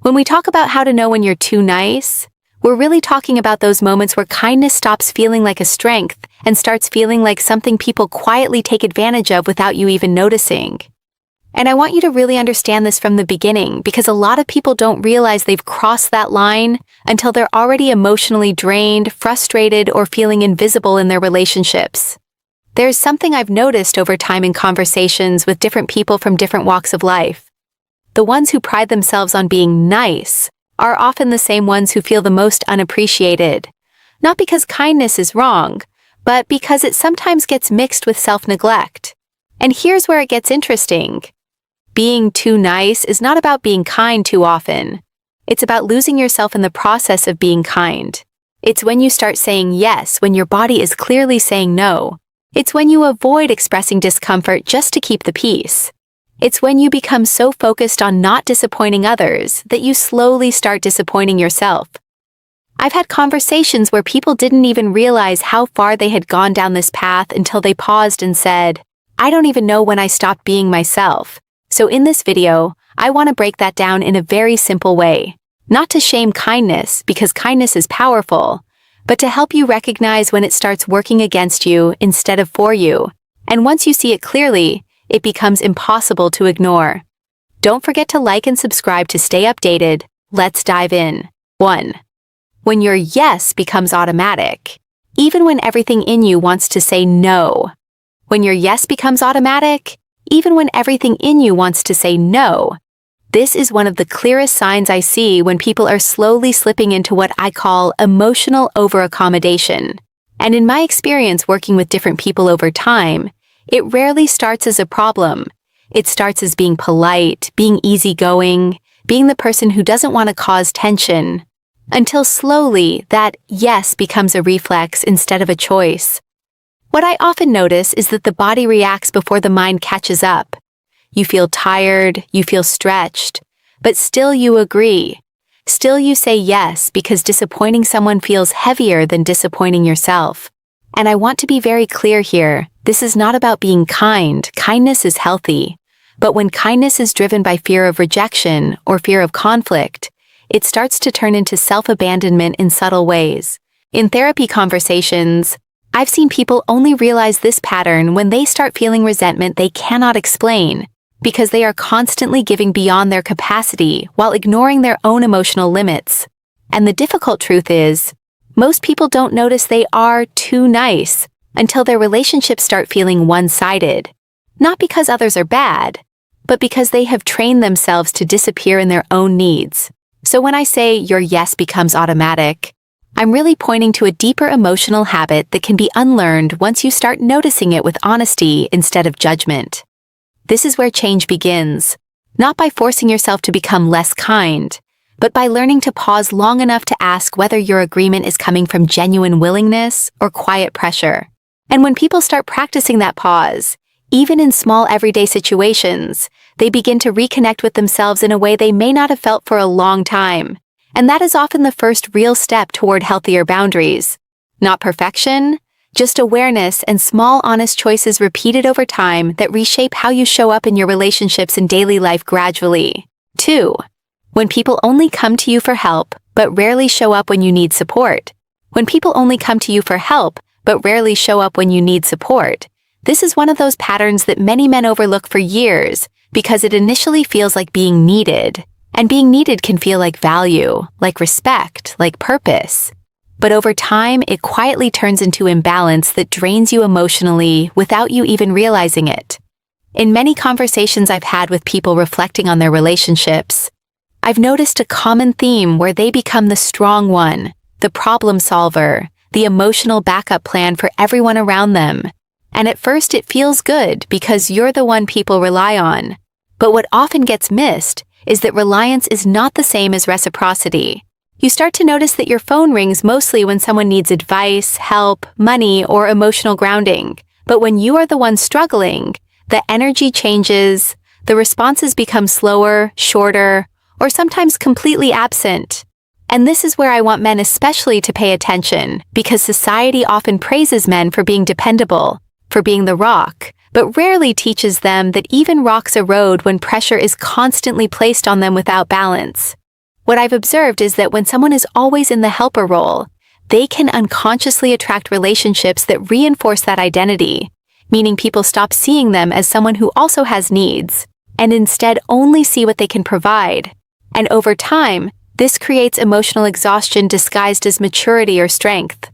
When we talk about how to know when you're too nice, we're really talking about those moments where kindness stops feeling like a strength and starts feeling like something people quietly take advantage of without you even noticing. And I want you to really understand this from the beginning, because a lot of people don't realize they've crossed that line until they're already emotionally drained, frustrated, or feeling invisible in their relationships. There's something I've noticed over time in conversations with different people from different walks of life. The ones who pride themselves on being nice are often the same ones who feel the most unappreciated. Not because kindness is wrong, but because it sometimes gets mixed with self-neglect. And here's where it gets interesting. Being too nice is not about being kind too often. It's about losing yourself in the process of being kind. It's when you start saying yes when your body is clearly saying no. It's when you avoid expressing discomfort just to keep the peace. It's when you become so focused on not disappointing others that you slowly start disappointing yourself. I've had conversations where people didn't even realize how far they had gone down this path until they paused and said, "I don't even know when I stopped being myself." So in this video, I want to break that down in a very simple way. Not to shame kindness, because kindness is powerful, but to help you recognize when it starts working against you instead of for you. And once you see it clearly, it becomes impossible to ignore. Don't forget to like and subscribe to stay updated. Let's dive in. 1. When your yes becomes automatic, even when everything in you wants to say no. When your yes becomes automatic, even when everything in you wants to say no. This is one of the clearest signs I see when people are slowly slipping into what I call emotional overaccommodation. And in my experience working with different people over time, it rarely starts as a problem. It starts as being polite, being easygoing, being the person who doesn't want to cause tension, until slowly that yes becomes a reflex instead of a choice. What I often notice is that the body reacts before the mind catches up. You feel tired, you feel stretched, but still you agree. Still you say yes because disappointing someone feels heavier than disappointing yourself. And I want to be very clear here, this is not about being kind. Kindness is healthy. But when kindness is driven by fear of rejection or fear of conflict, it starts to turn into self-abandonment in subtle ways. In therapy conversations, I've seen people only realize this pattern when they start feeling resentment they cannot explain, because they are constantly giving beyond their capacity while ignoring their own emotional limits. And the difficult truth is, most people don't notice they are too nice until their relationships start feeling one-sided. Not because others are bad, but because they have trained themselves to disappear in their own needs. So when I say your yes becomes automatic, I'm really pointing to a deeper emotional habit that can be unlearned once you start noticing it with honesty instead of judgment. This is where change begins, not by forcing yourself to become less kind, but by learning to pause long enough to ask whether your agreement is coming from genuine willingness or quiet pressure. And when people start practicing that pause, even in small everyday situations, they begin to reconnect with themselves in a way they may not have felt for a long time. And that is often the first real step toward healthier boundaries. Not perfection, just awareness and small honest choices repeated over time that reshape how you show up in your relationships and daily life gradually. 2. When people only come to you for help, but rarely show up when you need support. When people only come to you for help, but rarely show up when you need support, this is one of those patterns that many men overlook for years because it initially feels like being needed. And being needed can feel like value, like respect, like purpose. But over time, it quietly turns into imbalance that drains you emotionally without you even realizing it. In many conversations I've had with people reflecting on their relationships, I've noticed a common theme where they become the strong one, the problem solver, the emotional backup plan for everyone around them. And at first it feels good because you're the one people rely on. But what often gets missed is that reliance is not the same as reciprocity. You start to notice that your phone rings mostly when someone needs advice, help, money, or emotional grounding. But when you are the one struggling, the energy changes, the responses become slower, shorter, or sometimes completely absent. And this is where I want men especially to pay attention, because society often praises men for being dependable, for being the rock, but rarely teaches them that even rocks erode when pressure is constantly placed on them without balance. What I've observed is that when someone is always in the helper role, they can unconsciously attract relationships that reinforce that identity, meaning people stop seeing them as someone who also has needs, and instead only see what they can provide. And over time, this creates emotional exhaustion disguised as maturity or strength.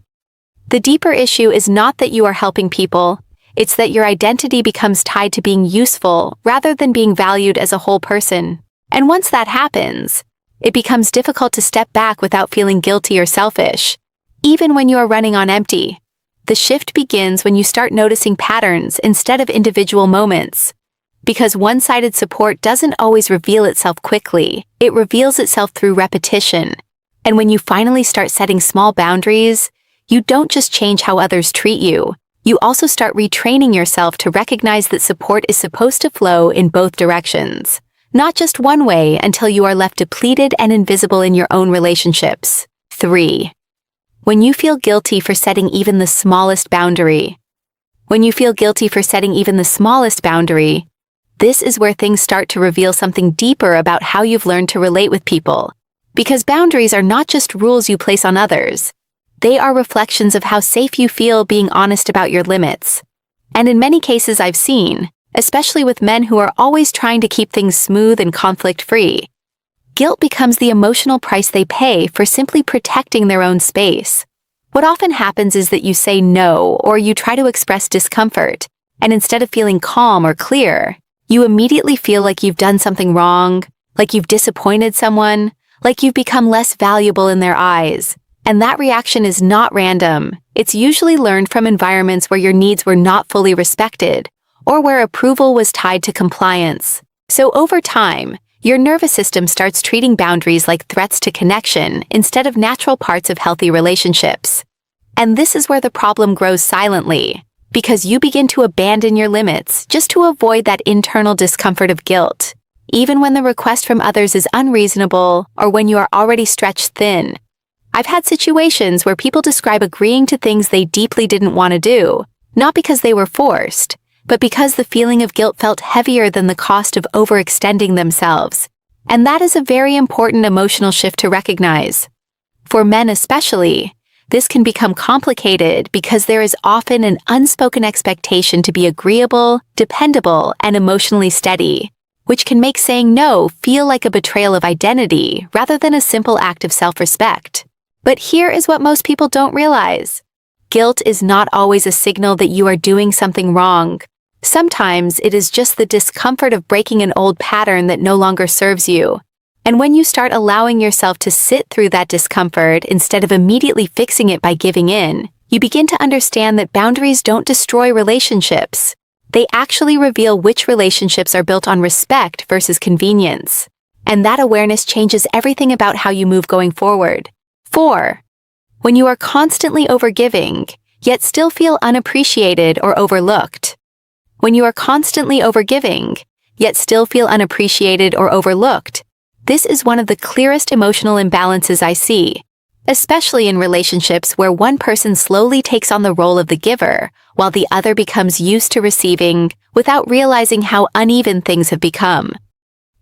The deeper issue is not that you are helping people, it's that your identity becomes tied to being useful rather than being valued as a whole person. And once that happens, it becomes difficult to step back without feeling guilty or selfish, even when you are running on empty. The shift begins when you start noticing patterns instead of individual moments. Because one-sided support doesn't always reveal itself quickly, it reveals itself through repetition. And when you finally start setting small boundaries, you don't just change how others treat you, you also start retraining yourself to recognize that support is supposed to flow in both directions, not just one way until you are left depleted and invisible in your own relationships. 3. When you feel guilty for setting even the smallest boundary. When you feel guilty for setting even the smallest boundary, this is where things start to reveal something deeper about how you've learned to relate with people. Because boundaries are not just rules you place on others. They are reflections of how safe you feel being honest about your limits. And in many cases I've seen, especially with men who are always trying to keep things smooth and conflict-free, guilt becomes the emotional price they pay for simply protecting their own space. What often happens is that you say no or you try to express discomfort, and instead of feeling calm or clear, you immediately feel like you've done something wrong, like you've disappointed someone, like you've become less valuable in their eyes. And that reaction is not random. It's usually learned from environments where your needs were not fully respected, or where approval was tied to compliance. So over time, your nervous system starts treating boundaries like threats to connection instead of natural parts of healthy relationships. And this is where the problem grows silently, because you begin to abandon your limits just to avoid that internal discomfort of guilt, even when the request from others is unreasonable or when you are already stretched thin. I've had situations where people describe agreeing to things they deeply didn't want to do, not because they were forced, but because the feeling of guilt felt heavier than the cost of overextending themselves. And that is a very important emotional shift to recognize. For men especially, this can become complicated because there is often an unspoken expectation to be agreeable, dependable, and emotionally steady, which can make saying no feel like a betrayal of identity rather than a simple act of self-respect. But here is what most people don't realize. Guilt is not always a signal that you are doing something wrong. Sometimes it is just the discomfort of breaking an old pattern that no longer serves you. And when you start allowing yourself to sit through that discomfort instead of immediately fixing it by giving in, you begin to understand that boundaries don't destroy relationships. They actually reveal which relationships are built on respect versus convenience. And that awareness changes everything about how you move going forward. 4. When you are constantly overgiving, yet still feel unappreciated or overlooked. When you are constantly overgiving, yet still feel unappreciated or overlooked, this is one of the clearest emotional imbalances I see, especially in relationships where one person slowly takes on the role of the giver, while the other becomes used to receiving without realizing how uneven things have become.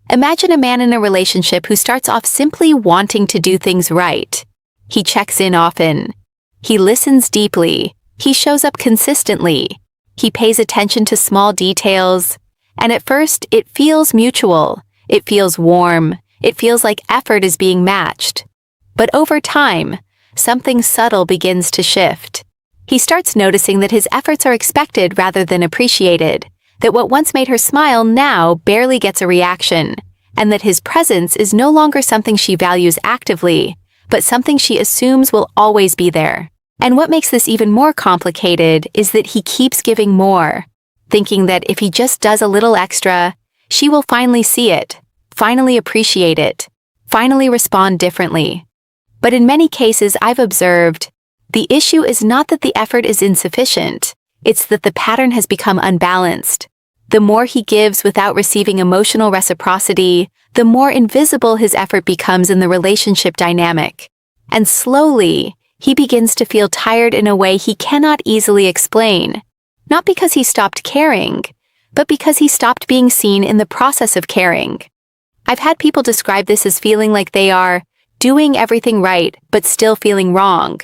Imagine a man in a relationship who starts off simply wanting to do things right. He checks in often. He listens deeply. He shows up consistently. He pays attention to small details. And at first, it feels mutual. It feels warm. It feels like effort is being matched. But over time, something subtle begins to shift. He starts noticing that his efforts are expected rather than appreciated, that what once made her smile now barely gets a reaction, and that his presence is no longer something she values actively, but something she assumes will always be there. And what makes this even more complicated is that he keeps giving more, thinking that if he just does a little extra, she will finally see it, finally appreciate it, finally respond differently. But in many cases I've observed, the issue is not that the effort is insufficient, it's that the pattern has become unbalanced. The more he gives without receiving emotional reciprocity, the more invisible his effort becomes in the relationship dynamic. And slowly, he begins to feel tired in a way he cannot easily explain. Not because he stopped caring, but because he stopped being seen in the process of caring. I've had people describe this as feeling like they are doing everything right, but still feeling wrong.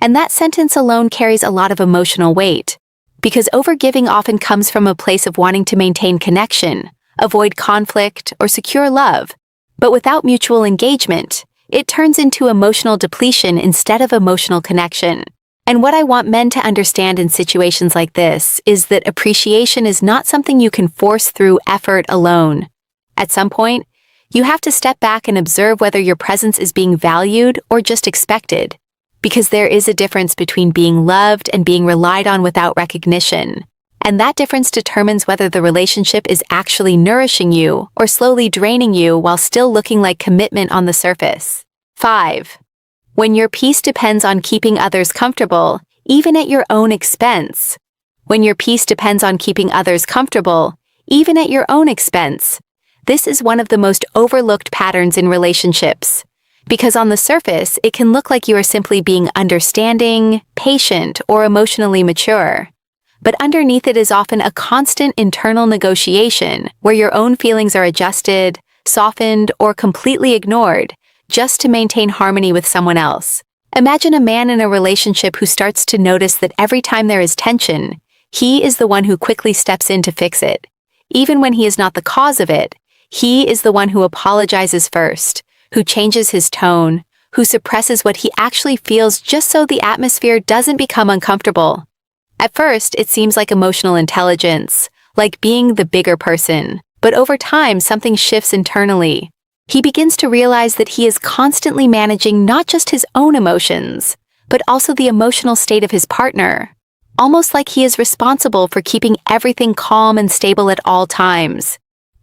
And that sentence alone carries a lot of emotional weight, because overgiving often comes from a place of wanting to maintain connection, avoid conflict, or secure love. But without mutual engagement, it turns into emotional depletion instead of emotional connection. And what I want men to understand in situations like this is that appreciation is not something you can force through effort alone. At some point, you have to step back and observe whether your presence is being valued or just expected, because there is a difference between being loved and being relied on without recognition. And that difference determines whether the relationship is actually nourishing you or slowly draining you while still looking like commitment on the surface. 5. When your peace depends on keeping others comfortable, even at your own expense. When your peace depends on keeping others comfortable, even at your own expense. This is one of the most overlooked patterns in relationships, because on the surface, it can look like you are simply being understanding, patient, or emotionally mature. But underneath it is often a constant internal negotiation where your own feelings are adjusted, softened, or completely ignored, just to maintain harmony with someone else. Imagine a man in a relationship who starts to notice that every time there is tension, he is the one who quickly steps in to fix it. Even when he is not the cause of it, he is the one who apologizes first, who changes his tone, who suppresses what he actually feels just so the atmosphere doesn't become uncomfortable. At first, it seems like emotional intelligence, like being the bigger person, but over time something shifts internally. He begins to realize that he is constantly managing not just his own emotions, but also the emotional state of his partner, almost like he is responsible for keeping everything calm and stable at all times.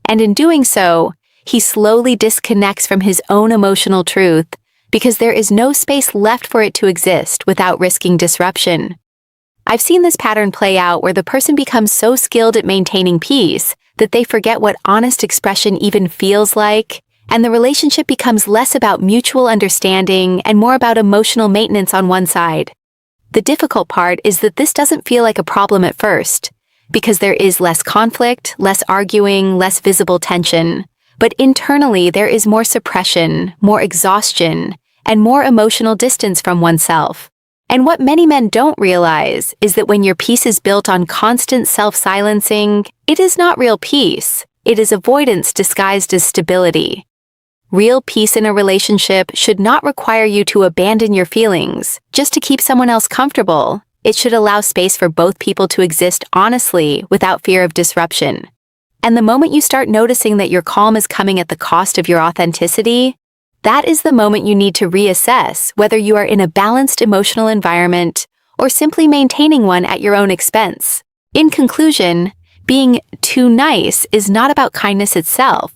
And in doing so, he slowly disconnects from his own emotional truth because there is no space left for it to exist without risking disruption. I've seen this pattern play out where the person becomes so skilled at maintaining peace that they forget what honest expression even feels like, and the relationship becomes less about mutual understanding and more about emotional maintenance on one side. The difficult part is that this doesn't feel like a problem at first, because there is less conflict, less arguing, less visible tension. But internally there is more suppression, more exhaustion, and more emotional distance from oneself. And what many men don't realize is that when your peace is built on constant self-silencing, it is not real peace. It is avoidance disguised as stability. Real peace in a relationship should not require you to abandon your feelings just to keep someone else comfortable. It should allow space for both people to exist honestly without fear of disruption. And the moment you start noticing that your calm is coming at the cost of your authenticity, that is the moment you need to reassess whether you are in a balanced emotional environment or simply maintaining one at your own expense. In conclusion, being too nice is not about kindness itself,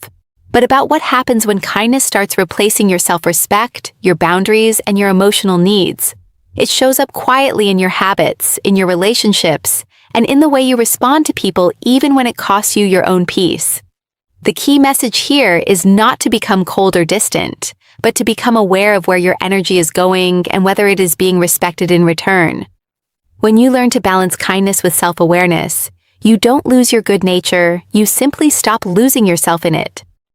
but about what happens when kindness starts replacing your self-respect, your boundaries, and your emotional needs. It shows up quietly in your habits, in your relationships, and in the way you respond to people even when it costs you your own peace. The key message here is not to become cold or distant, but to become aware of where your energy is going and whether it is being respected in return. When you learn to balance kindness with self-awareness, you don't lose your good nature, you simply stop losing yourself in it.